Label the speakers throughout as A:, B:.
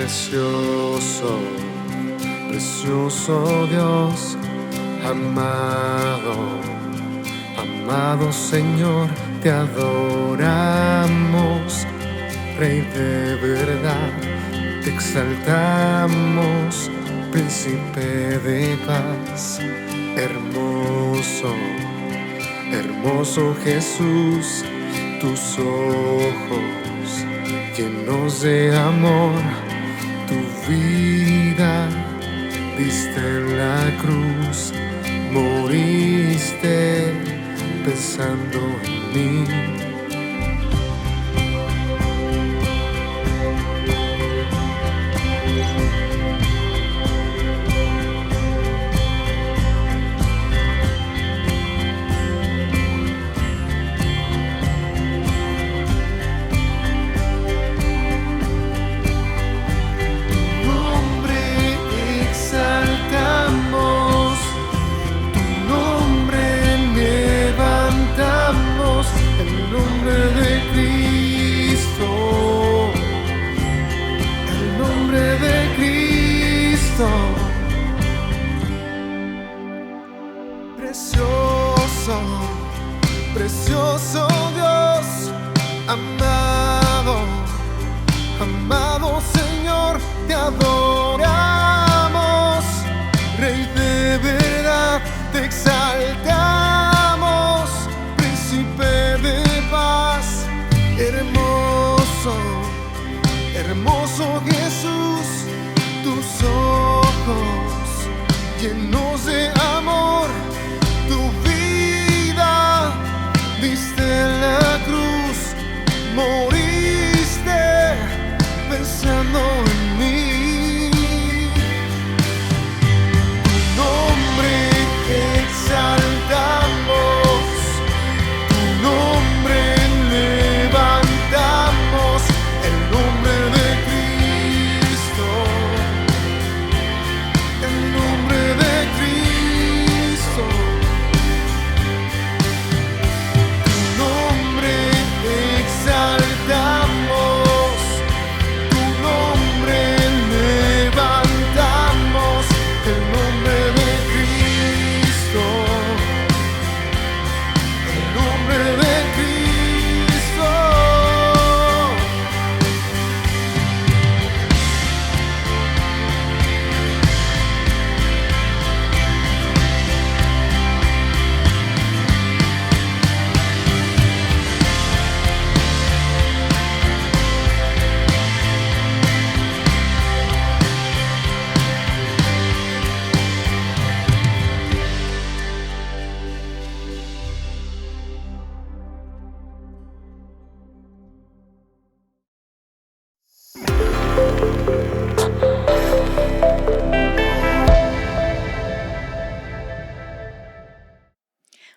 A: Precioso, precioso Dios, amado, amado Señor, te adoramos, Rey de verdad, te exaltamos, Príncipe de paz, hermoso, hermoso Jesús, tus ojos llenos de amor, tu vida diste en la cruz, moriste pensando en mí. Precioso, precioso Dios, amado, amado Señor, te adoramos, Rey de verdad, te exaltamos, Príncipe de paz, hermoso, hermoso Jesús, tus ojos llenos de amor, tu vida diste en la cruz, moriste pensando en mí. Tu nombre exaltamos, tu nombre levantamos, el nombre de Cristo, el nombre de Cristo. Tu nombre exaltamos, tu nombre levantamos, el nombre de Cristo, el nombre de Cristo.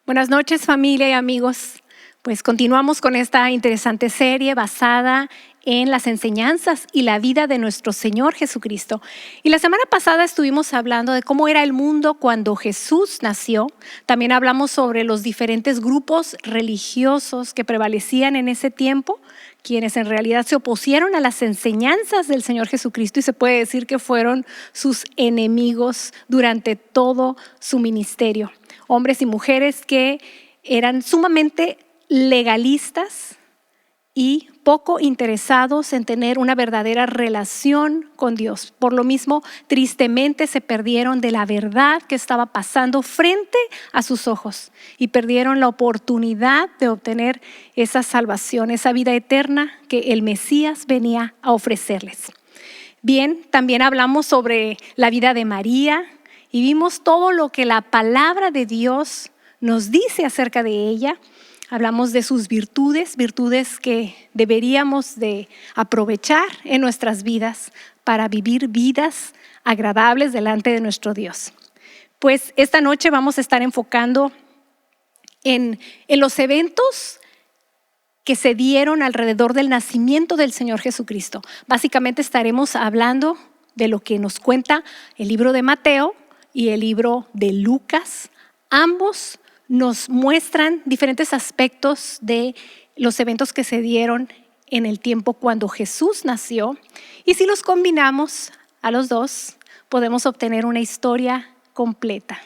B: Buenas noches, familia y amigos. Pues continuamos con esta interesante serie basada en las enseñanzas y la vida de nuestro Señor Jesucristo. Y la semana pasada estuvimos hablando de cómo era el mundo cuando Jesús nació. También hablamos sobre los diferentes grupos religiosos que prevalecían en ese tiempo, quienes en realidad se opusieron a las enseñanzas del Señor Jesucristo y se puede decir que fueron sus enemigos durante todo su ministerio. Hombres y mujeres que eran sumamente legalistas y poco interesados en tener una verdadera relación con Dios. Por lo mismo, tristemente se perdieron de la verdad que estaba pasando frente a sus ojos y perdieron la oportunidad de obtener esa salvación, esa vida eterna que el Mesías venía a ofrecerles. Bien, también hablamos sobre la vida de María y vimos todo lo que la palabra de Dios nos dice acerca de ella. Hablamos de sus virtudes, virtudes que deberíamos de aprovechar en nuestras vidas para vivir vidas agradables delante de nuestro Dios. Pues esta noche vamos a estar enfocando en los eventos que se dieron alrededor del nacimiento del Señor Jesucristo. Básicamente estaremos hablando de lo que nos cuenta el libro de Mateo y el libro de Lucas. Ambos nos muestran diferentes aspectos de los eventos que se dieron en el tiempo cuando Jesús nació, y si los combinamos a los dos, podemos obtener una historia completa.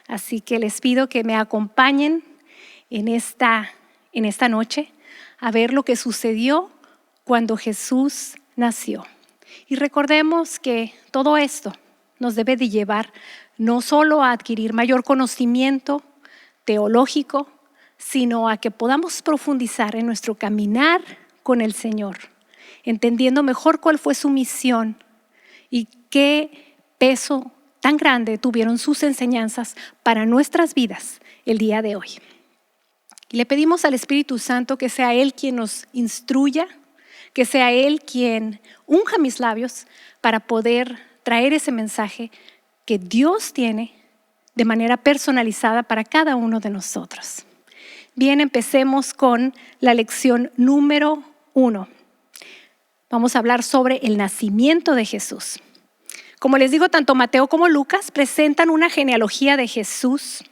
B: Así que les pido que me acompañen en esta noche a ver lo que sucedió cuando Jesús nació. Y recordemos que todo esto nos debe de llevar no solo a adquirir mayor conocimiento teológico, sino a que podamos profundizar en nuestro caminar con el Señor, entendiendo mejor cuál fue su misión y qué peso tan grande tuvieron sus enseñanzas para nuestras vidas el día de hoy. Y le pedimos al Espíritu Santo que sea Él quien nos instruya, que sea Él quien unja mis labios para poder traer ese mensaje que Dios tiene de manera personalizada para cada uno de nosotros. Bien, empecemos con la lección número 1. Vamos a hablar sobre el nacimiento de Jesús. Como les digo, tanto Mateo como Lucas presentan una genealogía de Jesús.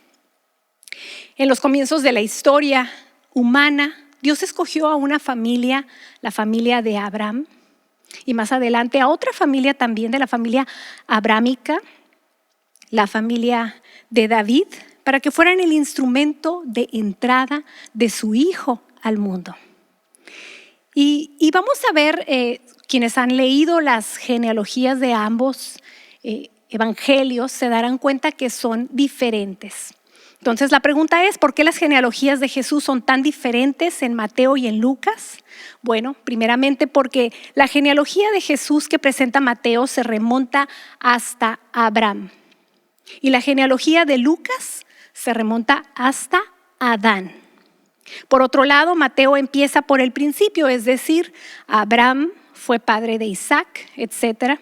B: En los comienzos de la historia humana, Dios escogió a una familia, la familia de Abraham, y más adelante a otra familia también de la familia abrámica, la familia de David, para que fueran el instrumento de entrada de su hijo al mundo. Y vamos a ver, quienes han leído las genealogías de ambos evangelios se darán cuenta que son diferentes. Entonces la pregunta es, ¿por qué las genealogías de Jesús son tan diferentes en Mateo y en Lucas? Bueno, primeramente porque la genealogía de Jesús que presenta Mateo se remonta hasta Abraham. Y la genealogía de Lucas se remonta hasta Adán. Por otro lado, Mateo empieza por el principio, es decir, Abraham fue padre de Isaac, etc.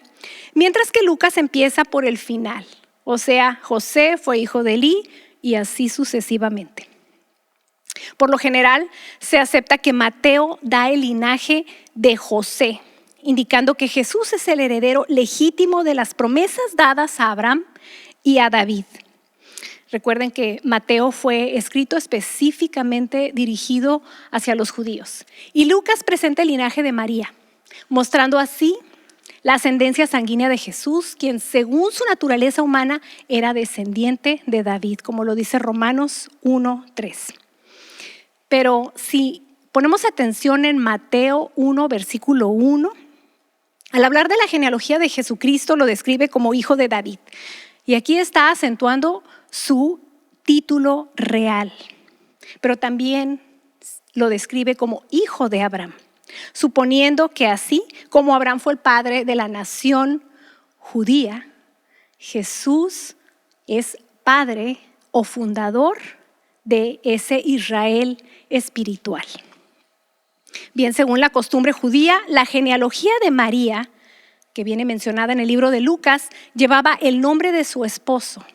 B: Mientras que Lucas empieza por el final, o sea, José fue hijo de Elí y así sucesivamente. Por lo general, se acepta que Mateo da el linaje de José, indicando que Jesús es el heredero legítimo de las promesas dadas a Abraham y a David. Recuerden que Mateo fue escrito específicamente dirigido hacia los judíos. Y Lucas presenta el linaje de María, mostrando así la ascendencia sanguínea de Jesús, quien según su naturaleza humana era descendiente de David, como lo dice Romanos 1:3. Pero si ponemos atención en Mateo 1, versículo 1, al hablar de la genealogía de Jesucristo lo describe como hijo de David. Y aquí está acentuando su título real, pero también lo describe como hijo de Abraham, suponiendo que así como Abraham fue el padre de la nación judía, Jesús es padre o fundador de ese Israel espiritual. Bien, según la costumbre judía, la genealogía de María, que viene mencionada en el libro de Lucas, llevaba el nombre de su esposo.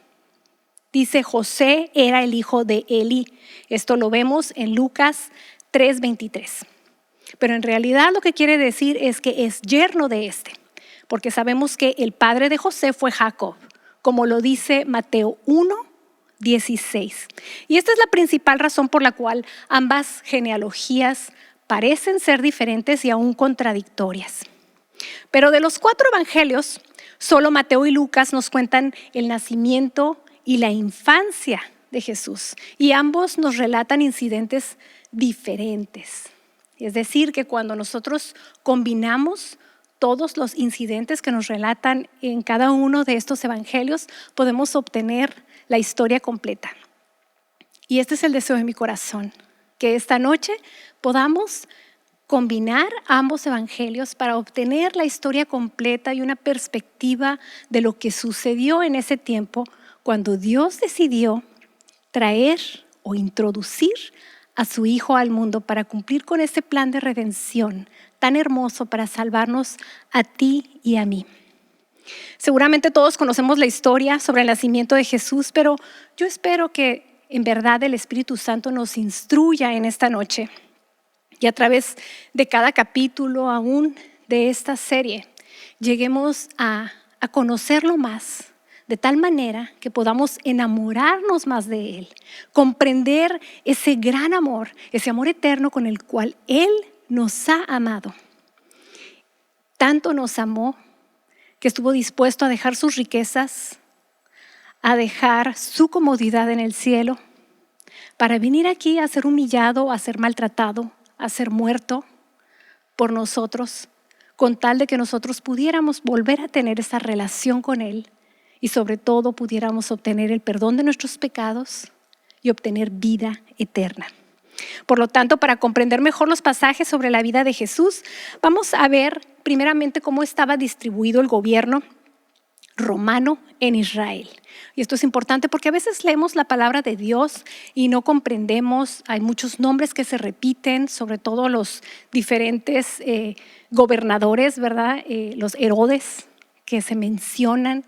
B: Dice, José era el hijo de Elí. Esto lo vemos en Lucas 3:23. Pero en realidad lo que quiere decir es que es yerno de este, porque sabemos que el padre de José fue Jacob, como lo dice Mateo 1:16. Y esta es la principal razón por la cual ambas genealogías parecen ser diferentes y aún contradictorias. Pero de los 4 evangelios, solo Mateo y Lucas nos cuentan el nacimiento y la infancia de Jesús. Y ambos nos relatan incidentes diferentes. Es decir, que cuando nosotros combinamos todos los incidentes que nos relatan en cada uno de estos evangelios, podemos obtener la historia completa. Y este es el deseo de mi corazón, que esta noche podamos combinar ambos evangelios para obtener la historia completa y una perspectiva de lo que sucedió en ese tiempo cuando Dios decidió traer o introducir a su Hijo al mundo para cumplir con ese plan de redención tan hermoso para salvarnos a ti y a mí. Seguramente todos conocemos la historia sobre el nacimiento de Jesús, pero yo espero que en verdad el Espíritu Santo nos instruya en esta noche. Y a través de cada capítulo aún de esta serie, lleguemos a conocerlo más, de tal manera que podamos enamorarnos más de Él, comprender ese gran amor, ese amor eterno con el cual Él nos ha amado. Tanto nos amó que estuvo dispuesto a dejar sus riquezas, a dejar su comodidad en el cielo, para venir aquí a ser humillado, a ser maltratado, a ser muerto por nosotros, con tal de que nosotros pudiéramos volver a tener esa relación con Él y sobre todo pudiéramos obtener el perdón de nuestros pecados y obtener vida eterna. Por lo tanto, para comprender mejor los pasajes sobre la vida de Jesús, vamos a ver primeramente cómo estaba distribuido el gobierno romano en Israel. Y esto es importante porque a veces leemos la palabra de Dios y no comprendemos, hay muchos nombres que se repiten, sobre todo los diferentes gobernadores, ¿verdad? Los Herodes que se mencionan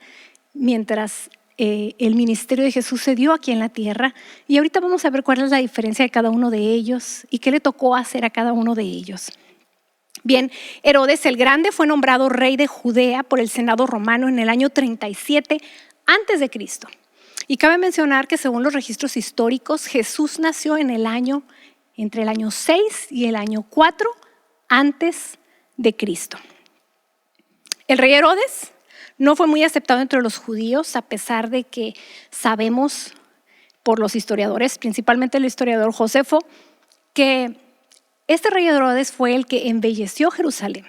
B: mientras el ministerio de Jesús se dio aquí en la tierra. Y ahorita vamos a ver cuál es la diferencia de cada uno de ellos y qué le tocó hacer a cada uno de ellos. Bien, Herodes el Grande fue nombrado rey de Judea por el Senado romano en el año 37 antes de Cristo. Y cabe mencionar que según los registros históricos, Jesús nació entre el año 6 y el año 4 antes de Cristo. El rey Herodes no fue muy aceptado entre los judíos, a pesar de que sabemos por los historiadores, principalmente el historiador Josefo, que este rey Herodes fue el que embelleció Jerusalén.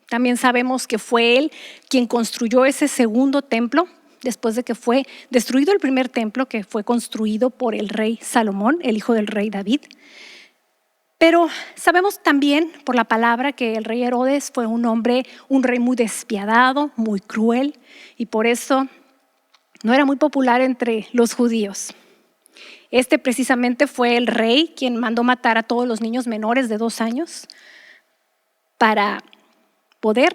B: También sabemos que fue él quien construyó ese segundo templo, después de que fue destruido el primer templo que fue construido por el rey Salomón, el hijo del rey David. Pero sabemos también por la palabra que el rey Herodes fue un rey muy despiadado, muy cruel, y por eso no era muy popular entre los judíos. Este precisamente fue el rey quien mandó matar a todos los niños menores de 2 años para poder,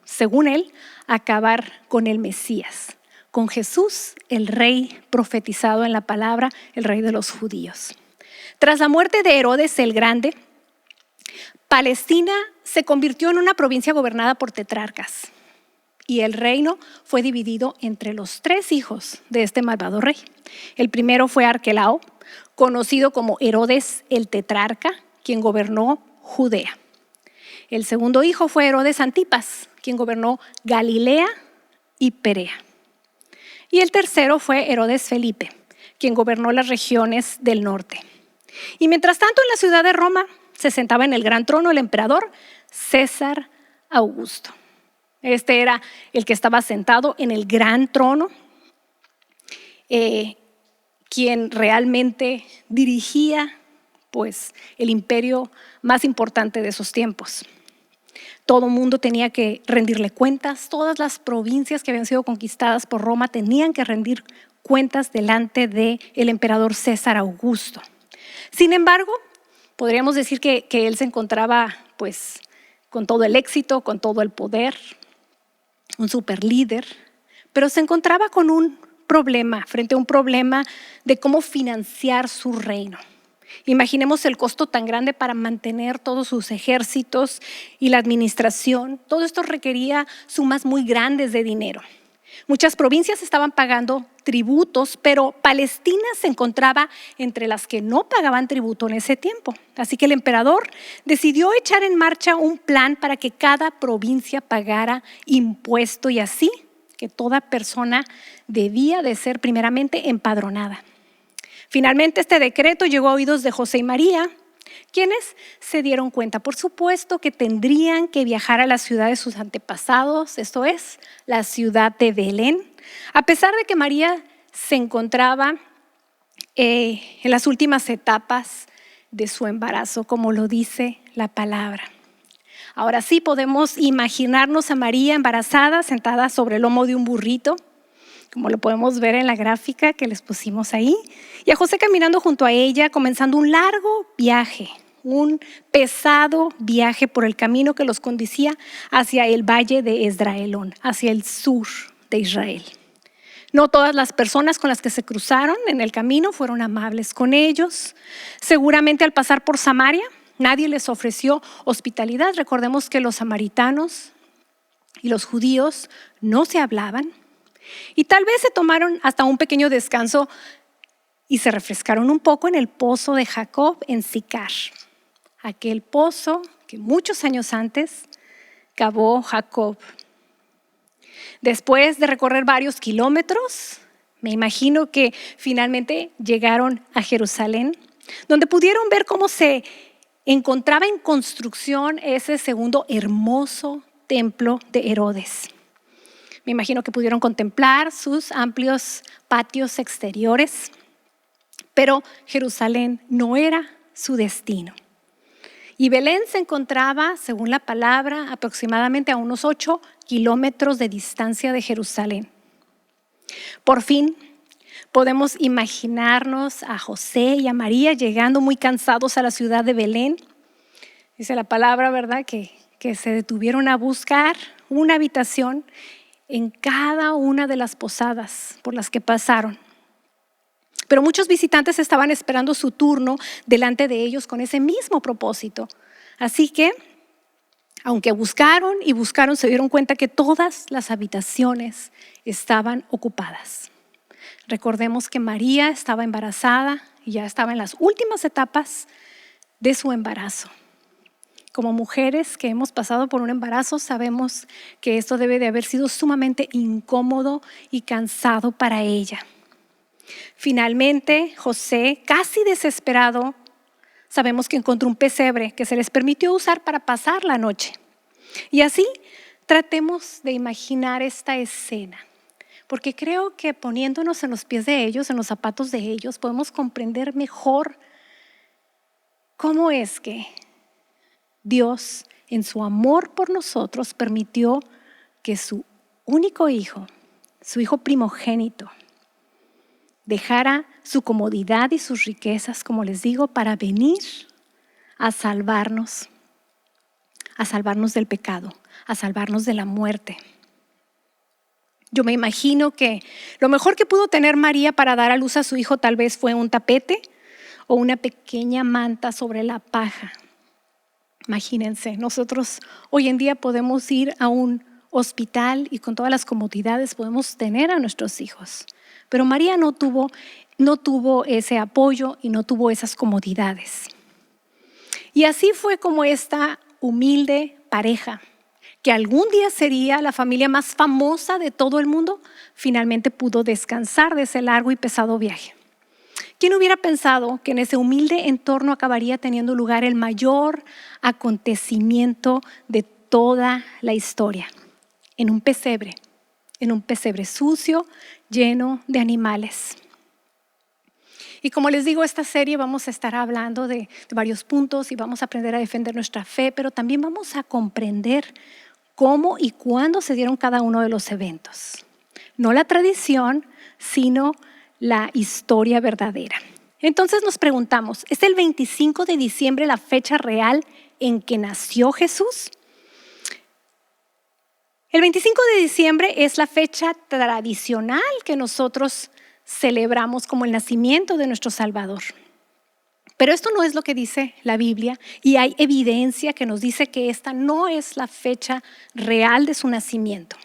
B: según él, acabar con el Mesías, con Jesús, el rey profetizado en la palabra, el rey de los judíos. Tras la muerte de Herodes el Grande, Palestina se convirtió en una provincia gobernada por tetrarcas y el reino fue dividido entre los 3 hijos de este malvado rey. El primero fue Arquelao, conocido como Herodes el tetrarca, quien gobernó Judea. El segundo hijo fue Herodes Antipas, quien gobernó Galilea y Perea. Y el tercero fue Herodes Felipe, quien gobernó las regiones del norte. Y mientras tanto, en la ciudad de Roma se sentaba en el gran trono el emperador César Augusto. Este era el que estaba sentado en el gran trono, quien realmente dirigía pues, el imperio más importante de esos tiempos. Todo mundo tenía que rendirle cuentas, todas las provincias que habían sido conquistadas por Roma tenían que rendir cuentas delante del emperador César Augusto. Sin embargo, podríamos decir que él se encontraba pues, con todo el éxito, con todo el poder, un super líder, pero se encontraba con frente a un problema de cómo financiar su reino. Imaginemos el costo tan grande para mantener todos sus ejércitos y la administración. Todo esto requería sumas muy grandes de dinero. Muchas provincias estaban pagando tributos, pero Palestina se encontraba entre las que no pagaban tributo en ese tiempo. Así que el emperador decidió echar en marcha un plan para que cada provincia pagara impuesto y así que toda persona debía de ser primeramente empadronada. Finalmente este decreto llegó a oídos de José y María, quienes se dieron cuenta, por supuesto, que tendrían que viajar a la ciudad de sus antepasados, esto es, la ciudad de Belén, a pesar de que María se encontraba en las últimas etapas de su embarazo, como lo dice la palabra. Ahora sí podemos imaginarnos a María embarazada, sentada sobre el lomo de un burrito, como lo podemos ver en la gráfica que les pusimos ahí, y a José caminando junto a ella, comenzando un largo viaje, un pesado viaje por el camino que los conducía hacia el valle de Esdraelón, hacia el sur de Israel. No todas las personas con las que se cruzaron en el camino fueron amables con ellos. Seguramente al pasar por Samaria, nadie les ofreció hospitalidad. Recordemos que los samaritanos y los judíos no se hablaban. Y tal vez se tomaron hasta un pequeño descanso y se refrescaron un poco en el pozo de Jacob en Sicar. aquel pozo que muchos años antes cavó Jacob. Después de recorrer varios kilómetros, me imagino que finalmente llegaron a Jerusalén, donde pudieron ver cómo se encontraba en construcción ese segundo hermoso templo de Herodes. Me imagino que pudieron contemplar sus amplios patios exteriores, pero Jerusalén no era su destino. Y Belén se encontraba, según la palabra, aproximadamente a unos 8 kilómetros de distancia de Jerusalén. Por fin podemos imaginarnos a José y a María llegando muy cansados a la ciudad de Belén. Dice la palabra, ¿verdad?, que se detuvieron a buscar una habitación en cada una de las posadas por las que pasaron. Pero muchos visitantes estaban esperando su turno delante de ellos con ese mismo propósito. Así que, aunque buscaron y buscaron, se dieron cuenta que todas las habitaciones estaban ocupadas. Recordemos que María estaba embarazada y ya estaba en las últimas etapas de su embarazo. Como mujeres que hemos pasado por un embarazo, sabemos que esto debe de haber sido sumamente incómodo y cansado para ella. Finalmente, José, casi desesperado, sabemos que encontró un pesebre que se les permitió usar para pasar la noche. Y así tratemos de imaginar esta escena, porque creo que poniéndonos en los pies de ellos, en los zapatos de ellos, podemos comprender mejor cómo es que Dios, en su amor por nosotros, permitió que su único hijo, su hijo primogénito, dejara su comodidad y sus riquezas, como les digo, para venir a salvarnos del pecado, a salvarnos de la muerte. Yo me imagino que lo mejor que pudo tener María para dar a luz a su hijo tal vez fue un tapete o una pequeña manta sobre la paja. Imagínense, nosotros hoy en día podemos ir a un hospital y con todas las comodidades podemos tener a nuestros hijos. Pero María no tuvo ese apoyo y no tuvo esas comodidades. Y así fue como esta humilde pareja, que algún día sería la familia más famosa de todo el mundo, finalmente pudo descansar de ese largo y pesado viaje. ¿Quién hubiera pensado que en ese humilde entorno acabaría teniendo lugar el mayor acontecimiento de toda la historia? En un pesebre sucio, lleno de animales. Y como les digo, esta serie vamos a estar hablando de varios puntos y vamos a aprender a defender nuestra fe, pero también vamos a comprender cómo y cuándo se dieron cada uno de los eventos. No la tradición, sino la historia verdadera. Entonces nos preguntamos, ¿es el 25 de diciembre la fecha real en que nació Jesús? El 25 de diciembre es la fecha tradicional que nosotros celebramos como el nacimiento de nuestro Salvador. Pero esto no es lo que dice la Biblia y hay evidencia que nos dice que esta no es la fecha real de su nacimiento.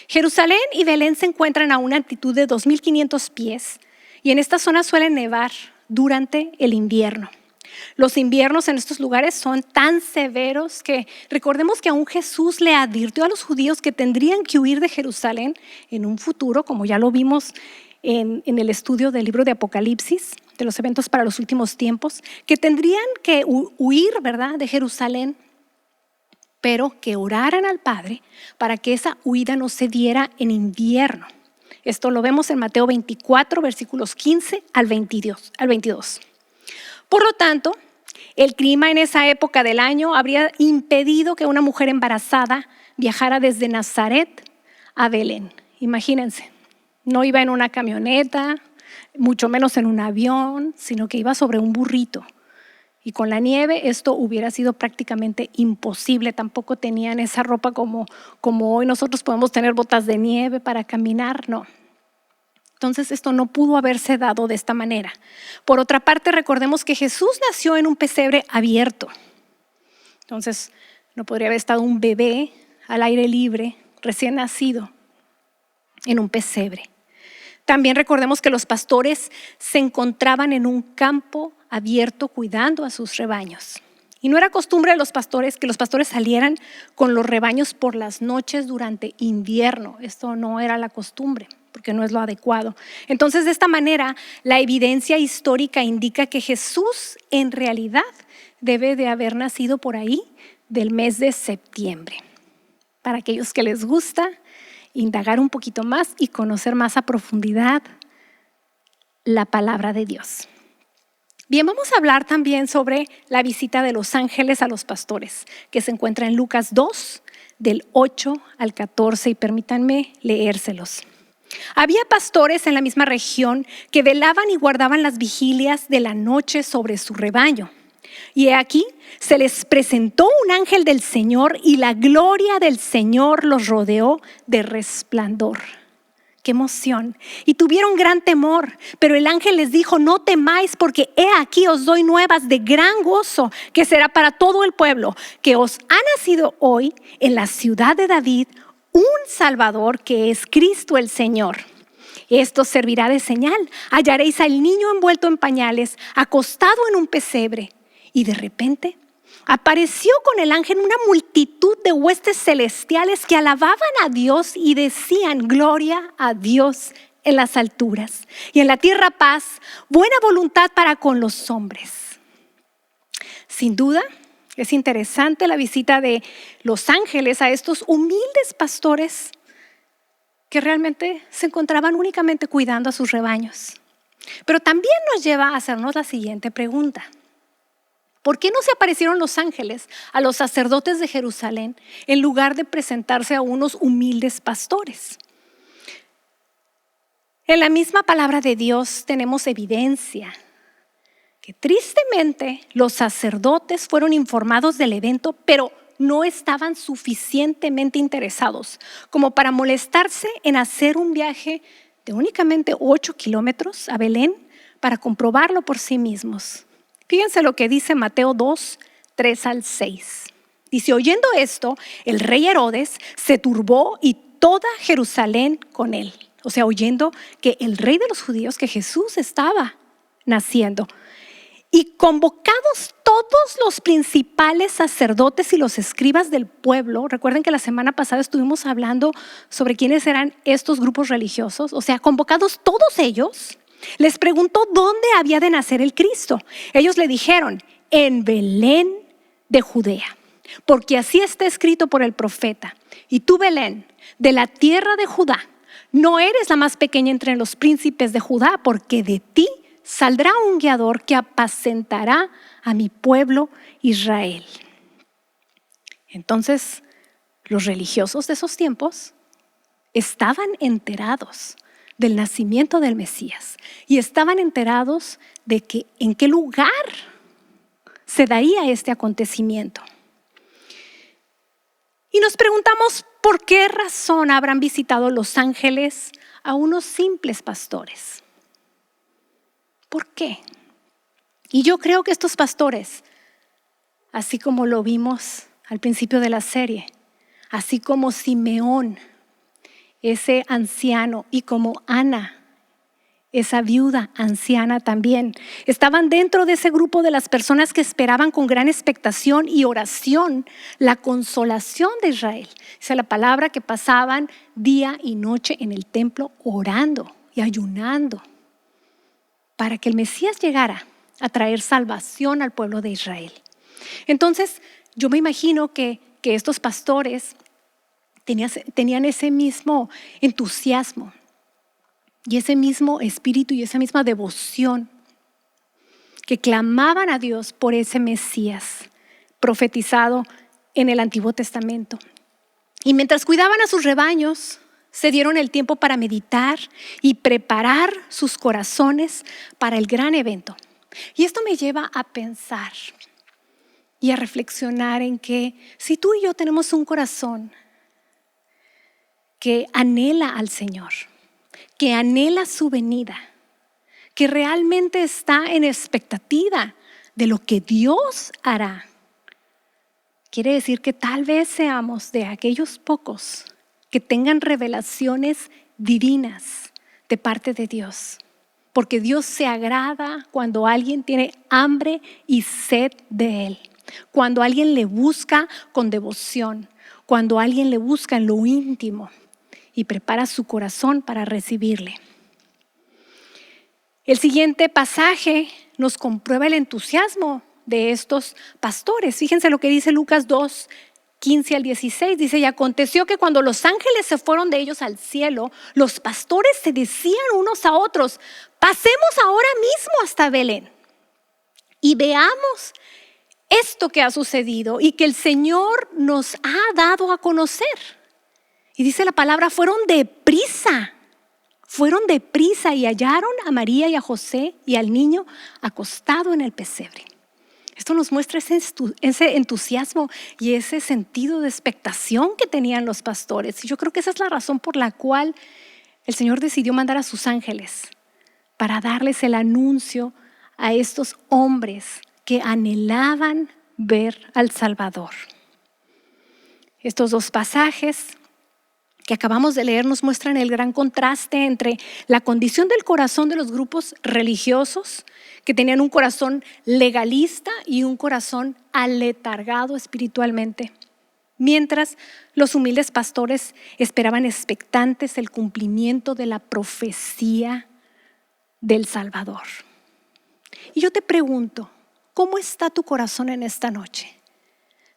B: Jerusalén y Belén se encuentran a una altitud de 2.500 pies y en esta zona suele nevar durante el invierno. Los inviernos en estos lugares son tan severos que recordemos que aún Jesús le advirtió a los judíos que tendrían que huir de Jerusalén en un futuro, como ya lo vimos en el estudio del libro de Apocalipsis, de los eventos para los últimos tiempos, que tendrían que huir, ¿verdad?, de Jerusalén, pero que oraran al Padre para que esa huida no se diera en invierno. Esto lo vemos en Mateo 24, versículos 15 al 22. Por lo tanto, el clima en esa época del año habría impedido que una mujer embarazada viajara desde Nazaret a Belén. Imagínense, no iba en una camioneta, mucho menos en un avión, sino que iba sobre un burrito. Y con la nieve esto hubiera sido prácticamente imposible. Tampoco tenían esa ropa como hoy nosotros podemos tener botas de nieve para caminar, no. Entonces esto no pudo haberse dado de esta manera. Por otra parte, recordemos que Jesús nació en un pesebre abierto. Entonces no podría haber estado un bebé al aire libre, recién nacido, en un pesebre. También recordemos que los pastores se encontraban en un campo abierto cuidando a sus rebaños. Y no era costumbre de los pastores que los pastores salieran con los rebaños por las noches durante invierno. Esto no era la costumbre, porque no es lo adecuado. Entonces, de esta manera, la evidencia histórica indica que Jesús en realidad debe de haber nacido por ahí del mes de septiembre. Para aquellos que les gusta indagar un poquito más y conocer más a profundidad la palabra de Dios. Bien, vamos a hablar también sobre la visita de los ángeles a los pastores, que se encuentra en Lucas 2, del 8 al 14, y permítanme leérselos. Había pastores en la misma región que velaban y guardaban las vigilias de la noche sobre su rebaño. Y he aquí, se les presentó un ángel del Señor y la gloria del Señor los rodeó de resplandor. ¡Qué emoción! Y tuvieron gran temor, pero el ángel les dijo: no temáis, porque he aquí os doy nuevas de gran gozo, que será para todo el pueblo, que os ha nacido hoy en la ciudad de David un Salvador, que es Cristo el Señor. Esto servirá de señal: hallaréis al niño envuelto en pañales, acostado en un pesebre. Y de repente apareció con el ángel una multitud de huestes celestiales que alababan a Dios y decían: gloria a Dios en las alturas, y en la tierra paz, buena voluntad para con los hombres. Sin duda, es interesante la visita de los ángeles a estos humildes pastores que realmente se encontraban únicamente cuidando a sus rebaños. Pero también nos lleva a hacernos la siguiente pregunta: ¿por qué no se aparecieron los ángeles a los sacerdotes de Jerusalén en lugar de presentarse a unos humildes pastores? En la misma palabra de Dios tenemos evidencia que tristemente los sacerdotes fueron informados del evento, pero no estaban suficientemente interesados como para molestarse en hacer un viaje de únicamente 8 kilómetros a Belén para comprobarlo por sí mismos. Fíjense lo que dice Mateo 2, 3 al 6. Dice: oyendo esto, el rey Herodes se turbó y toda Jerusalén con él. O sea, oyendo que el rey de los judíos, que Jesús estaba naciendo. Y convocados todos los principales sacerdotes y los escribas del pueblo. Recuerden que la semana pasada estuvimos hablando sobre quiénes eran estos grupos religiosos. O sea, convocados todos ellos, les preguntó dónde había de nacer el Cristo. Ellos le dijeron: en Belén de Judea, porque así está escrito por el profeta: y tú, Belén, de la tierra de Judá, no eres la más pequeña entre los príncipes de Judá, porque de ti saldrá un guiador que apacentará a mi pueblo Israel. Entonces, los religiosos de esos tiempos estaban enterados del nacimiento del Mesías y estaban enterados de que en qué lugar se daría este acontecimiento. Y nos preguntamos: ¿por qué razón habrán visitado los ángeles a unos simples pastores? ¿Por qué? Y yo creo que estos pastores, así como lo vimos al principio de la serie, así como Simeón, ese anciano, y como Ana, esa viuda anciana también, estaban dentro de ese grupo de las personas que esperaban con gran expectación y oración la consolación de Israel. Esa es la palabra, que pasaban día y noche en el templo orando y ayunando para que el Mesías llegara a traer salvación al pueblo de Israel. Entonces, yo me imagino que estos pastores tenían ese mismo entusiasmo y ese mismo espíritu y esa misma devoción, que clamaban a Dios por ese Mesías profetizado en el Antiguo Testamento. Y mientras cuidaban a sus rebaños, se dieron el tiempo para meditar y preparar sus corazones para el gran evento. Y esto me lleva a pensar y a reflexionar en que si tú y yo tenemos un corazón que anhela al Señor, que anhela su venida, que realmente está en expectativa de lo que Dios hará, quiere decir que tal vez seamos de aquellos pocos que tengan revelaciones divinas de parte de Dios. Porque Dios se agrada cuando alguien tiene hambre y sed de Él. cuando alguien le busca con devoción, cuando alguien le busca en lo íntimo y prepara su corazón para recibirle. El siguiente pasaje nos comprueba el entusiasmo de estos pastores. Fíjense lo que dice Lucas 2, 15 al 16. Dice, y aconteció que cuando los ángeles se fueron de ellos al cielo, los pastores se decían unos a otros, pasemos ahora mismo hasta Belén y veamos esto que ha sucedido y que el Señor nos ha dado a conocer. Y dice la palabra, fueron deprisa y hallaron a María y a José y al niño acostado en el pesebre. Esto nos muestra ese entusiasmo y ese sentido de expectación que tenían los pastores. Y yo creo que esa es la razón por la cual el Señor decidió mandar a sus ángeles para darles el anuncio a estos hombres que anhelaban ver al Salvador. Estos dos pasajes que acabamos de leer nos muestran el gran contraste entre la condición del corazón de los grupos religiosos que tenían un corazón legalista y un corazón aletargado espiritualmente, mientras los humildes pastores esperaban expectantes el cumplimiento de la profecía del Salvador. Y yo te pregunto, ¿cómo está tu corazón en esta noche?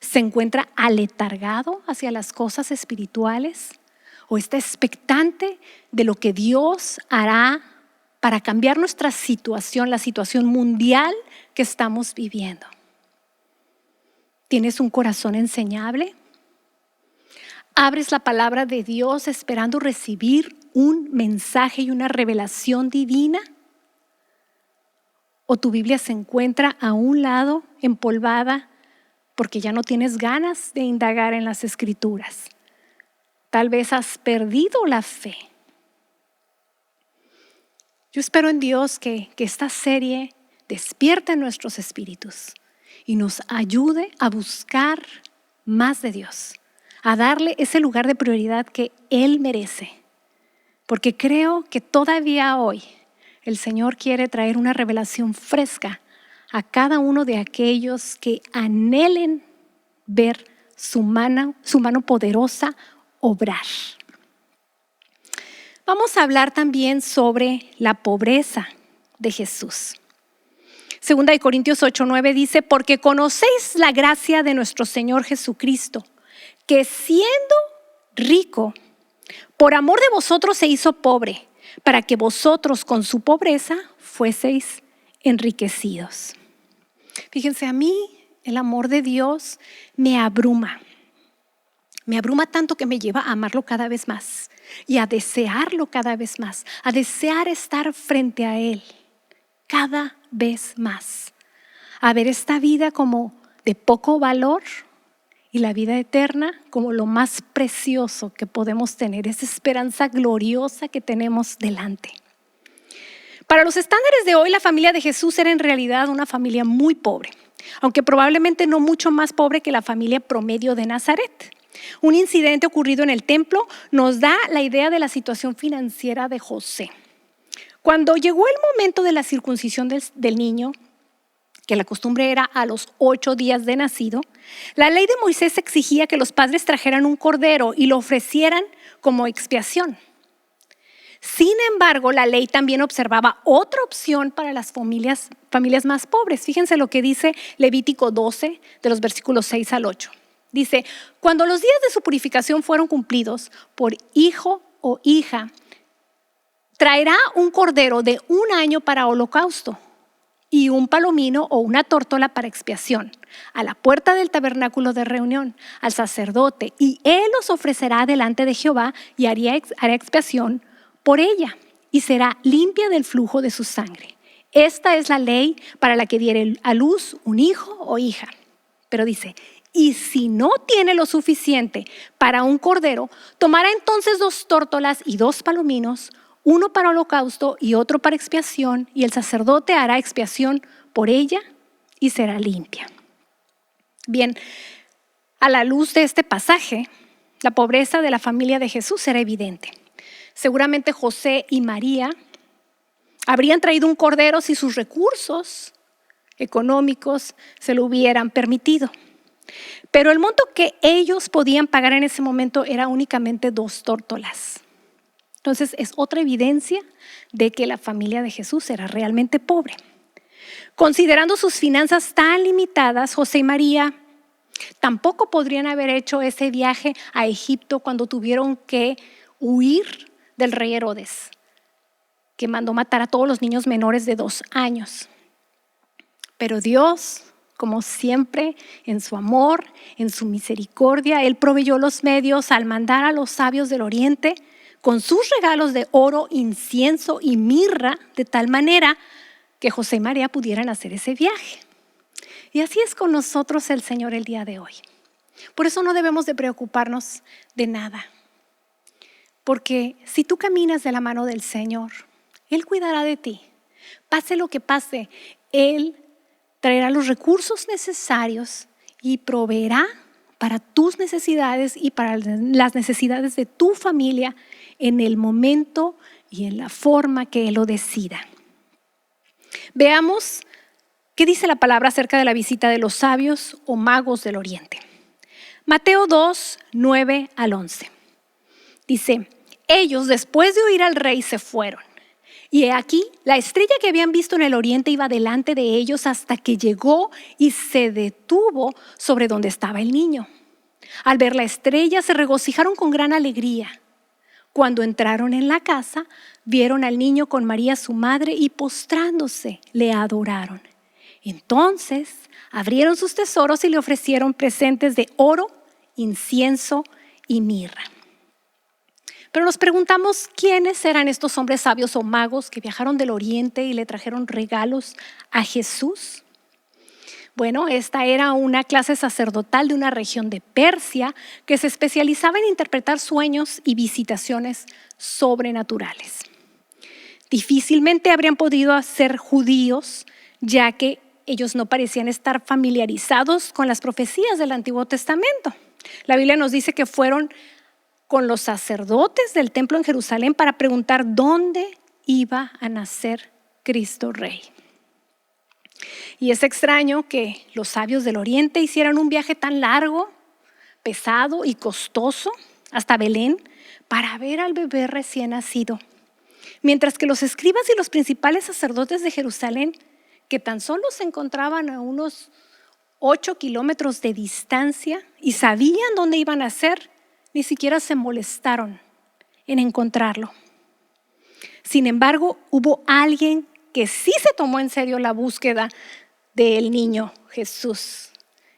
B: ¿Se encuentra aletargado hacia las cosas espirituales? ¿O está expectante de lo que Dios hará para cambiar nuestra situación, la situación mundial que estamos viviendo? ¿Tienes un corazón enseñable? ¿Abres la palabra de Dios esperando recibir un mensaje y una revelación divina? ¿O tu Biblia se encuentra a un lado empolvada porque ya no tienes ganas de indagar en las Escrituras? Tal vez has perdido la fe. Yo espero en Dios que esta serie despierte nuestros espíritus y nos ayude a buscar más de Dios, a darle ese lugar de prioridad que Él merece. Porque creo que todavía hoy el Señor quiere traer una revelación fresca a cada uno de aquellos que anhelen ver su mano poderosa obrar. Vamos a hablar también sobre la pobreza de Jesús. 2 Corintios 8:9 dice, porque conocéis la gracia de nuestro Señor Jesucristo, que siendo rico, por amor de vosotros se hizo pobre, para que vosotros con su pobreza fueseis enriquecidos. Fíjense, a mí el amor de Dios me abruma. Me abruma tanto que me lleva a amarlo cada vez más y a desearlo cada vez más, a desear estar frente a Él cada vez más, a ver esta vida como de poco valor y la vida eterna como lo más precioso que podemos tener, esa esperanza gloriosa que tenemos delante. Para los estándares de hoy, la familia de Jesús era en realidad una familia muy pobre, aunque probablemente no mucho más pobre que la familia promedio de Nazaret. Un incidente ocurrido en el templo nos da la idea de la situación financiera de José. Cuando llegó el momento de la circuncisión del niño, que la costumbre era a los 8 días de nacido, la ley de Moisés exigía que los padres trajeran un cordero y lo ofrecieran como expiación. Sin embargo, la ley también observaba otra opción para las familias más pobres. Fíjense lo que dice Levítico 12, de los versículos 6 al 8. Dice, cuando los días de su purificación fueron cumplidos, por hijo o hija, traerá un cordero de 1 año para holocausto y un palomino o una tórtola para expiación a la puerta del tabernáculo de reunión al sacerdote, y él los ofrecerá delante de Jehová y hará expiación por ella y será limpia del flujo de su sangre. Esta es la ley para la que diere a luz un hijo o hija. Pero dice, y si no tiene lo suficiente para un cordero, tomará entonces 2 tórtolas y 2 palominos, uno para holocausto y otro para expiación, y el sacerdote hará expiación por ella y será limpia. Bien, a la luz de este pasaje, la pobreza de la familia de Jesús era evidente. Seguramente José y María habrían traído un cordero si sus recursos económicos se lo hubieran permitido. Pero el monto que ellos podían pagar en ese momento era únicamente 2 tórtolas. Entonces es otra evidencia de que la familia de Jesús era realmente pobre. Considerando sus finanzas tan limitadas, José y María tampoco podrían haber hecho ese viaje a Egipto cuando tuvieron que huir del rey Herodes, que mandó matar a todos los niños menores de 2 años. Pero Dios, como siempre, en su amor, en su misericordia, Él proveyó los medios al mandar a los sabios del oriente con sus regalos de oro, incienso y mirra, de tal manera que José y María pudieran hacer ese viaje. Y así es con nosotros el Señor el día de hoy. Por eso no debemos de preocuparnos de nada. Porque si tú caminas de la mano del Señor, Él cuidará de ti. Pase lo que pase, Él traerá los recursos necesarios y proveerá para tus necesidades y para las necesidades de tu familia en el momento y en la forma que Él lo decida. Veamos qué dice la palabra acerca de la visita de los sabios o magos del oriente. Mateo 2, 9 al 11. Dice, ellos después de oír al rey se fueron. Y he aquí, la estrella que habían visto en el oriente iba delante de ellos hasta que llegó y se detuvo sobre donde estaba el niño. Al ver la estrella se regocijaron con gran alegría. Cuando entraron en la casa, vieron al niño con María su madre y postrándose le adoraron. Entonces abrieron sus tesoros y le ofrecieron presentes de oro, incienso y mirra. Pero nos preguntamos quiénes eran estos hombres sabios o magos que viajaron del oriente y le trajeron regalos a Jesús. Bueno, esta era una clase sacerdotal de una región de Persia que se especializaba en interpretar sueños y visitaciones sobrenaturales. Difícilmente habrían podido ser judíos, ya que ellos no parecían estar familiarizados con las profecías del Antiguo Testamento. La Biblia nos dice que fueron con los sacerdotes del templo en Jerusalén para preguntar dónde iba a nacer Cristo Rey. Y es extraño que los sabios del oriente hicieran un viaje tan largo, pesado y costoso hasta Belén para ver al bebé recién nacido. Mientras que los escribas y los principales sacerdotes de Jerusalén, que tan solo se encontraban a unos 8 kilómetros de distancia y sabían dónde iban a nacer, ni siquiera se molestaron en encontrarlo. Sin embargo, hubo alguien que sí se tomó en serio la búsqueda del niño Jesús.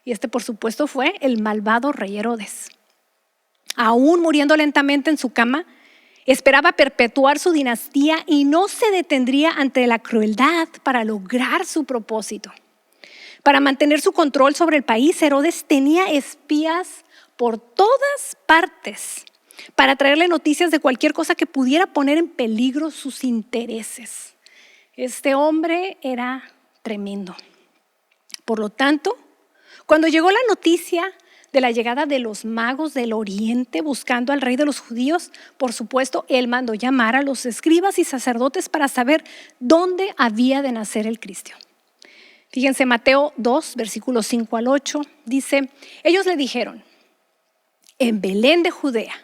B: Y por supuesto, fue el malvado rey Herodes. Aún muriendo lentamente en su cama, esperaba perpetuar su dinastía y no se detendría ante la crueldad para lograr su propósito. Para mantener su control sobre el país, Herodes tenía espías por todas partes para traerle noticias de cualquier cosa que pudiera poner en peligro sus intereses. Este hombre era tremendo. Por lo tanto, cuando llegó la noticia de la llegada de los magos del oriente buscando al rey de los judíos, por supuesto, él mandó llamar a los escribas y sacerdotes para saber dónde había de nacer el Cristo. Fíjense, Mateo 2, versículos 5 al 8, dice, ellos le dijeron, en Belén de Judea,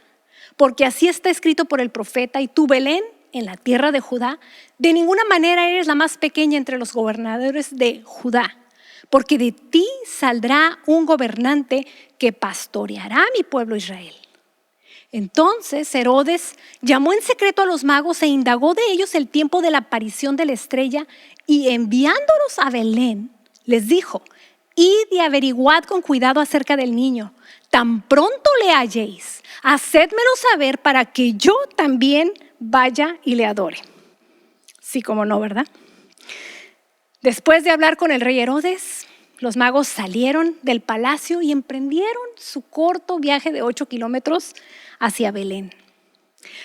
B: porque así está escrito por el profeta, y tú, Belén, en la tierra de Judá, de ninguna manera eres la más pequeña entre los gobernadores de Judá, porque de ti saldrá un gobernante que pastoreará a mi pueblo Israel. Entonces Herodes llamó en secreto a los magos e indagó de ellos el tiempo de la aparición de la estrella, y enviándolos a Belén, les dijo, id y averiguad con cuidado acerca del niño. Tan pronto le halléis, hacédmelo saber para que yo también vaya y le adore. Sí, como no, ¿verdad? Después de hablar con el rey Herodes, los magos salieron del palacio y emprendieron su corto viaje de 8 kilómetros hacia Belén.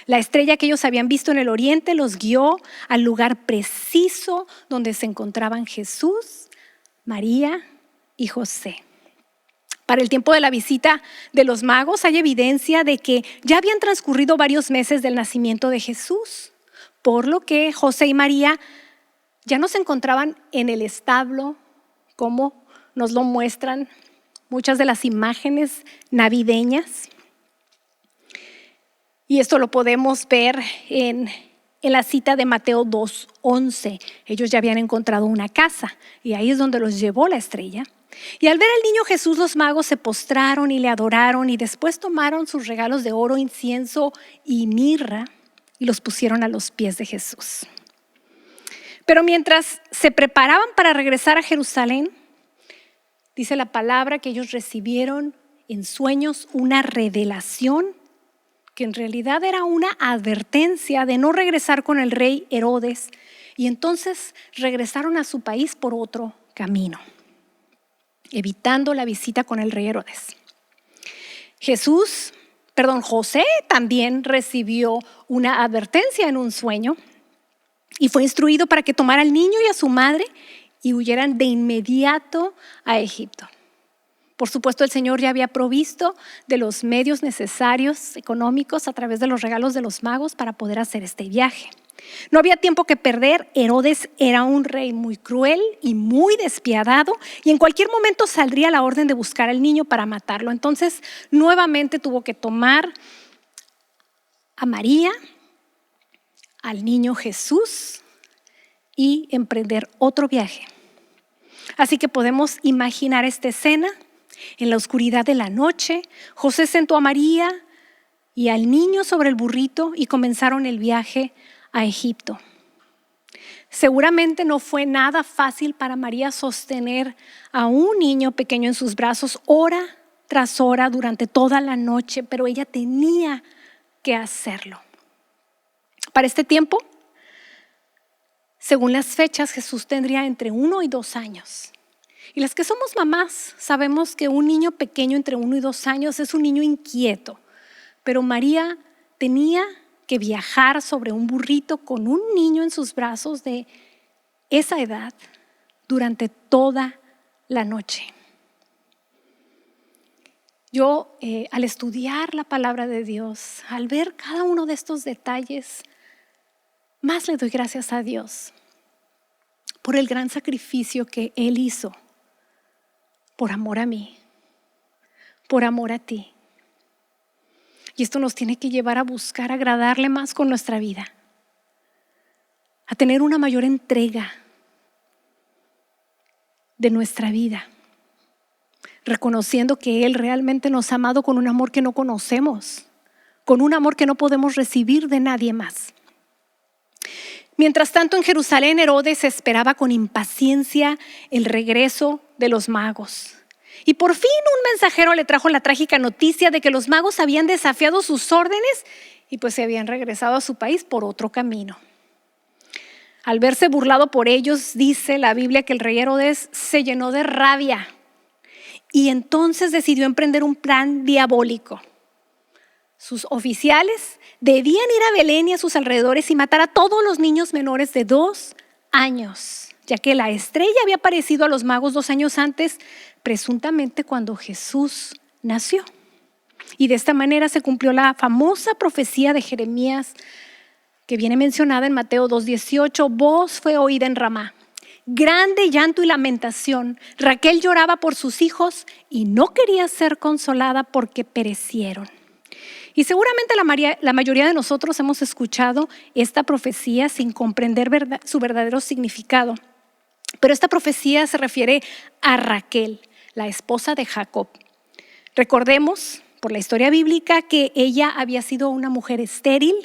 B: La estrella que ellos habían visto en el oriente los guió al lugar preciso donde se encontraban Jesús, María y José. Para el tiempo de la visita de los magos hay evidencia de que ya habían transcurrido varios meses del nacimiento de Jesús, por lo que José y María ya no se encontraban en el establo como nos lo muestran muchas de las imágenes navideñas. Y esto lo podemos ver en la cita de Mateo 2:11. Ellos ya habían encontrado una casa y ahí es donde los llevó la estrella. Y al ver al niño Jesús, los magos se postraron y le adoraron y después tomaron sus regalos de oro, incienso y mirra y los pusieron a los pies de Jesús. Pero mientras se preparaban para regresar a Jerusalén, dice la palabra que ellos recibieron en sueños una revelación que en realidad era una advertencia de no regresar con el rey Herodes, y entonces regresaron a su país por otro camino, evitando la visita con el rey Herodes. José también recibió una advertencia en un sueño y fue instruido para que tomara al niño y a su madre y huyeran de inmediato a Egipto. Por supuesto, el Señor ya había provisto de los medios necesarios económicos a través de los regalos de los magos para poder hacer este viaje. No había tiempo que perder. Herodes era un rey muy cruel y muy despiadado y en cualquier momento saldría la orden de buscar al niño para matarlo. Entonces, nuevamente tuvo que tomar a María, al niño Jesús y emprender otro viaje. Así que podemos imaginar esta escena. En la oscuridad de la noche, José sentó a María y al niño sobre el burrito y comenzaron el viaje a Egipto. Seguramente no fue nada fácil para María sostener a un niño pequeño en sus brazos hora tras hora durante toda la noche, pero ella tenía que hacerlo. Para este tiempo, según las fechas, Jesús tendría entre 1 y 2 años. Y las que somos mamás sabemos que un niño pequeño entre 1 y 2 años es un niño inquieto, pero María tenía que viajar sobre un burrito con un niño en sus brazos de esa edad durante toda la noche. Yo, al estudiar la palabra de Dios, al ver cada uno de estos detalles, más le doy gracias a Dios por el gran sacrificio que Él hizo por amor a mí, por amor a ti. Y esto nos tiene que llevar a buscar agradarle más con nuestra vida, a tener una mayor entrega de nuestra vida, reconociendo que Él realmente nos ha amado con un amor que no conocemos, con un amor que no podemos recibir de nadie más. Mientras tanto, en Jerusalén, Herodes esperaba con impaciencia el regreso de los magos. Y por fin un mensajero le trajo la trágica noticia de que los magos habían desafiado sus órdenes y pues se habían regresado a su país por otro camino. Al verse burlado por ellos, dice la Biblia que el rey Herodes se llenó de rabia y entonces decidió emprender un plan diabólico. Sus oficiales debían ir a Belén y a sus alrededores y matar a todos los niños menores de 2 años, ya que la estrella había aparecido a los magos 2 años antes, presuntamente cuando Jesús nació. Y de esta manera se cumplió la famosa profecía de Jeremías que viene mencionada en Mateo 2:18. Voz fue oída en Ramá, grande llanto y lamentación. Raquel lloraba por sus hijos y no quería ser consolada porque perecieron. Y seguramente la mayoría de nosotros hemos escuchado esta profecía sin comprender su verdadero significado. Pero esta profecía se refiere a Raquel, la esposa de Jacob. Recordemos por la historia bíblica que ella había sido una mujer estéril,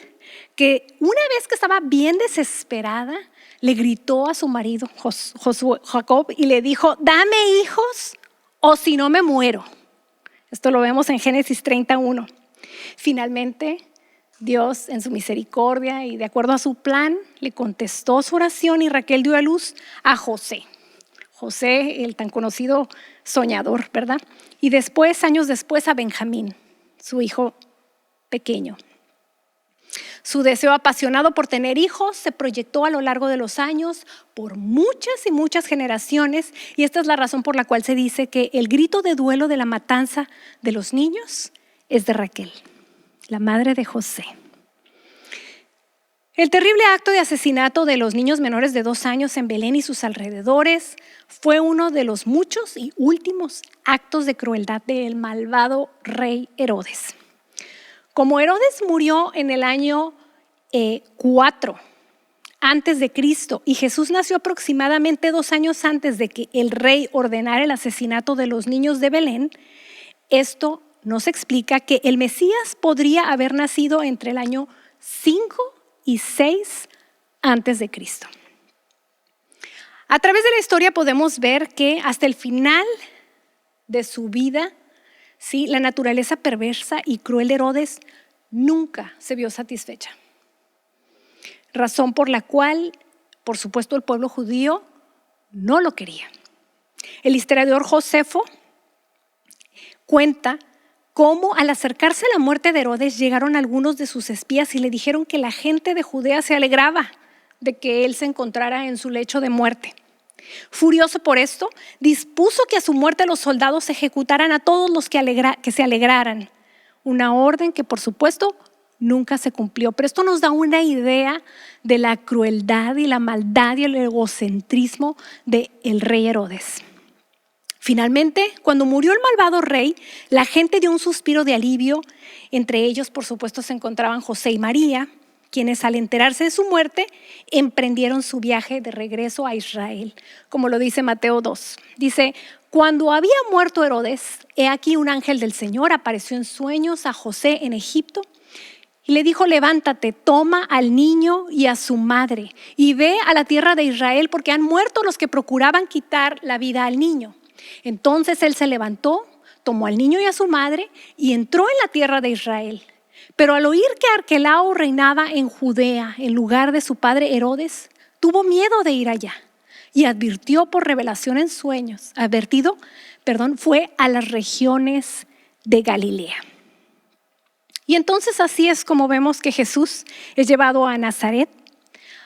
B: que una vez que estaba bien desesperada, le gritó a su marido Jacob y le dijo: dame hijos o si no me muero. Esto lo vemos en Génesis 31. Finalmente, Dios en su misericordia y de acuerdo a su plan, le contestó su oración y Raquel dio a luz a José. José, el tan conocido soñador, ¿verdad? Y después, años después, a Benjamín, su hijo pequeño. Su deseo apasionado por tener hijos se proyectó a lo largo de los años por muchas y muchas generaciones, y esta es la razón por la cual se dice que el grito de duelo de la matanza de los niños es de Raquel, la madre de José. El terrible acto de asesinato de los niños menores de 2 años en Belén y sus alrededores fue uno de los muchos y últimos actos de crueldad del malvado rey Herodes. Como Herodes murió en el año 4 antes de Cristo y Jesús nació aproximadamente 2 años antes de que el rey ordenara el asesinato de los niños de Belén, esto nos explica que el Mesías podría haber nacido entre el año 5 y 6 antes de Cristo. A través de la historia podemos ver que hasta el final de su vida, ¿sí?, la naturaleza perversa y cruel de Herodes nunca se vio satisfecha. Razón por la cual, por supuesto, el pueblo judío no lo quería. El historiador Josefo cuenta cómo al acercarse a la muerte de Herodes llegaron algunos de sus espías y le dijeron que la gente de Judea se alegraba de que él se encontrara en su lecho de muerte. Furioso por esto, dispuso que a su muerte los soldados ejecutaran a todos los que se alegraran. Una orden que, por supuesto, nunca se cumplió. Pero esto nos da una idea de la crueldad y la maldad y el egocentrismo del rey Herodes. Finalmente, cuando murió el malvado rey, la gente dio un suspiro de alivio. Entre ellos, por supuesto, se encontraban José y María, quienes al enterarse de su muerte, emprendieron su viaje de regreso a Israel, como lo dice Mateo 2. Dice, cuando había muerto Herodes, he aquí un ángel del Señor apareció en sueños a José en Egipto y le dijo, levántate, toma al niño y a su madre y ve a la tierra de Israel porque han muerto los que procuraban quitar la vida al niño. Entonces él se levantó, tomó al niño y a su madre y entró en la tierra de Israel. Pero al oír que Arquelao reinaba en Judea en lugar de su padre Herodes, tuvo miedo de ir allá y advirtió por revelación en sueños, fue a las regiones de Galilea. Y entonces así es como vemos que Jesús es llevado a Nazaret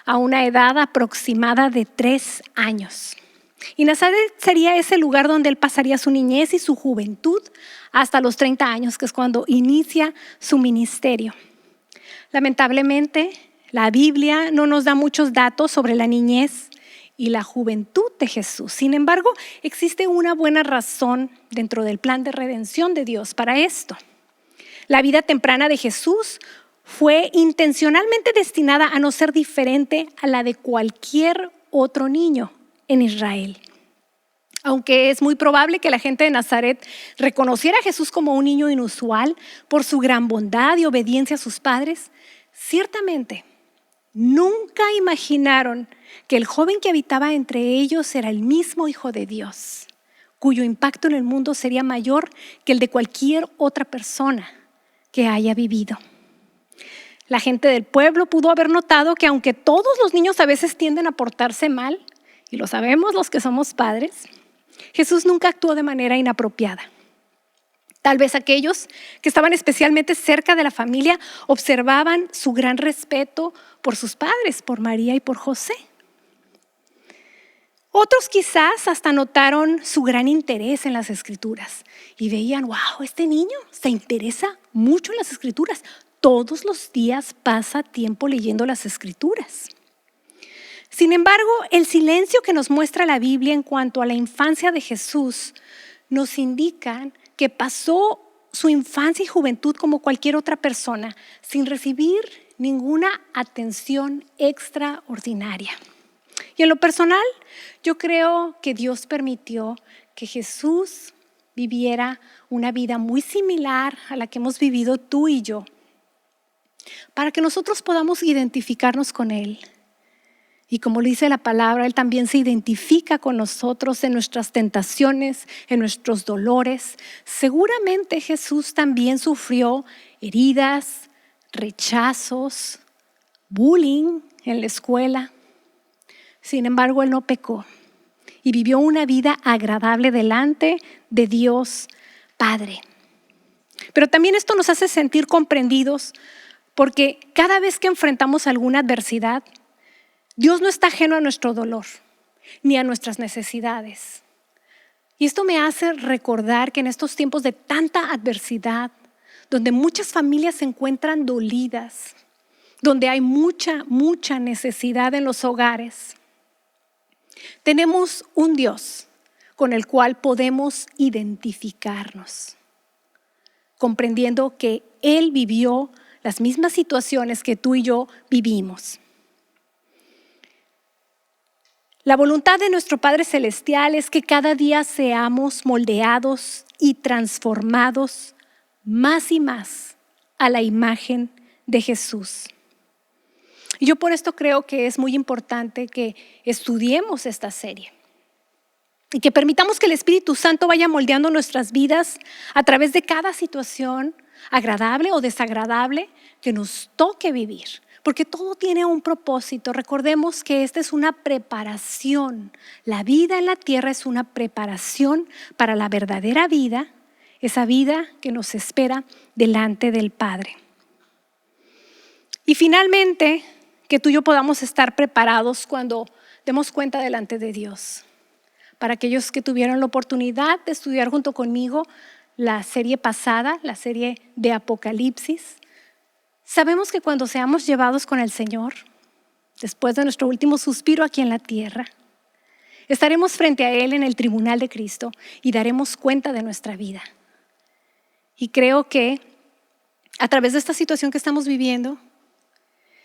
B: a una edad aproximada de 3 años. Y Nazaret sería ese lugar donde él pasaría su niñez y su juventud hasta los 30 años, que es cuando inicia su ministerio. Lamentablemente, la Biblia no nos da muchos datos sobre la niñez y la juventud de Jesús. Sin embargo, existe una buena razón dentro del plan de redención de Dios para esto. La vida temprana de Jesús fue intencionalmente destinada a no ser diferente a la de cualquier otro niño en Israel. Aunque es muy probable que la gente de Nazaret reconociera a Jesús como un niño inusual por su gran bondad y obediencia a sus padres, ciertamente nunca imaginaron que el joven que habitaba entre ellos era el mismo Hijo de Dios, cuyo impacto en el mundo sería mayor que el de cualquier otra persona que haya vivido. La gente del pueblo pudo haber notado que aunque todos los niños a veces tienden a portarse mal, y lo sabemos los que somos padres, Jesús nunca actuó de manera inapropiada. Tal vez aquellos que estaban especialmente cerca de la familia observaban su gran respeto por sus padres, por María y por José. Otros quizás hasta notaron su gran interés en las Escrituras y veían, wow, este niño se interesa mucho en las Escrituras. Todos los días pasa tiempo leyendo las Escrituras. Sin embargo, el silencio que nos muestra la Biblia en cuanto a la infancia de Jesús nos indica que pasó su infancia y juventud como cualquier otra persona, sin recibir ninguna atención extraordinaria. Y en lo personal, yo creo que Dios permitió que Jesús viviera una vida muy similar a la que hemos vivido tú y yo, para que nosotros podamos identificarnos con Él. Y como lo dice la palabra, Él también se identifica con nosotros en nuestras tentaciones, en nuestros dolores. Seguramente Jesús también sufrió heridas, rechazos, bullying en la escuela. Sin embargo, Él no pecó y vivió una vida agradable delante de Dios Padre. Pero también esto nos hace sentir comprendidos porque cada vez que enfrentamos alguna adversidad, Dios no está ajeno a nuestro dolor ni a nuestras necesidades. Y esto me hace recordar que en estos tiempos de tanta adversidad, donde muchas familias se encuentran dolidas, donde hay mucha necesidad en los hogares, tenemos un Dios con el cual podemos identificarnos, comprendiendo que Él vivió las mismas situaciones que tú y yo vivimos. La voluntad de nuestro Padre Celestial es que cada día seamos moldeados y transformados más y más a la imagen de Jesús. Y yo por esto creo que es muy importante que estudiemos esta serie y que permitamos que el Espíritu Santo vaya moldeando nuestras vidas a través de cada situación agradable o desagradable que nos toque vivir. Porque todo tiene un propósito. Recordemos que esta es una preparación. La vida en la tierra es una preparación para la verdadera vida, esa vida que nos espera delante del Padre. Y finalmente, que tú y yo podamos estar preparados cuando demos cuenta delante de Dios. Para aquellos que tuvieron la oportunidad de estudiar junto conmigo la serie pasada, la serie de Apocalipsis, sabemos que cuando seamos llevados con el Señor, después de nuestro último suspiro aquí en la tierra, estaremos frente a Él en el tribunal de Cristo y daremos cuenta de nuestra vida. Y creo que a través de esta situación que estamos viviendo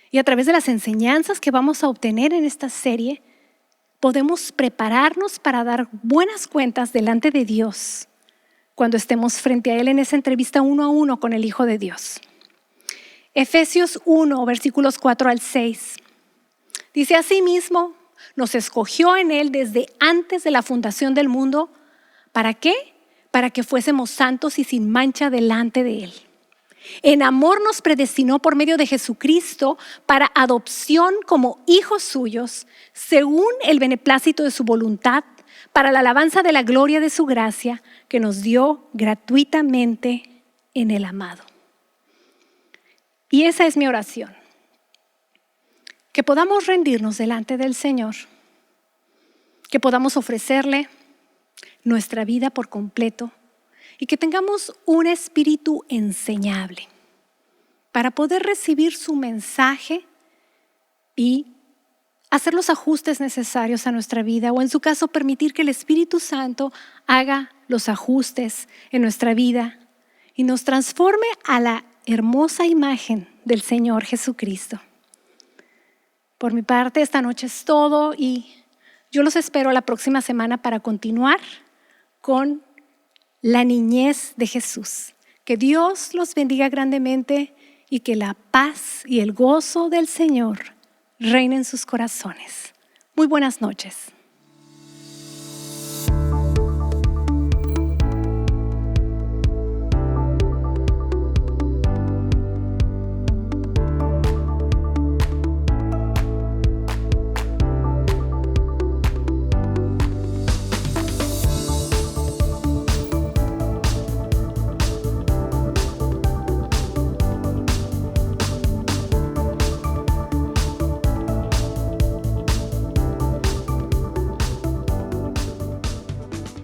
B: y a través de las enseñanzas que vamos a obtener en esta serie, podemos prepararnos para dar buenas cuentas delante de Dios cuando estemos frente a Él en esa entrevista 1 a 1 con el Hijo de Dios. Efesios 1, versículos 4 al 6. Dice: asimismo, nos escogió en Él desde antes de la fundación del mundo. ¿Para qué? Para que fuésemos santos y sin mancha delante de Él. En amor nos predestinó por medio de Jesucristo para adopción como hijos suyos, según el beneplácito de su voluntad, para la alabanza de la gloria de su gracia, que nos dio gratuitamente en el amado. Y esa es mi oración, que podamos rendirnos delante del Señor, que podamos ofrecerle nuestra vida por completo y que tengamos un espíritu enseñable para poder recibir su mensaje y hacer los ajustes necesarios a nuestra vida, o en su caso permitir que el Espíritu Santo haga los ajustes en nuestra vida y nos transforme a la hermosa imagen del Señor Jesucristo. Por mi parte, esta noche es todo y yo los espero la próxima semana para continuar con la niñez de Jesús. Que Dios los bendiga grandemente y que la paz y el gozo del Señor reinen en sus corazones. Muy buenas noches.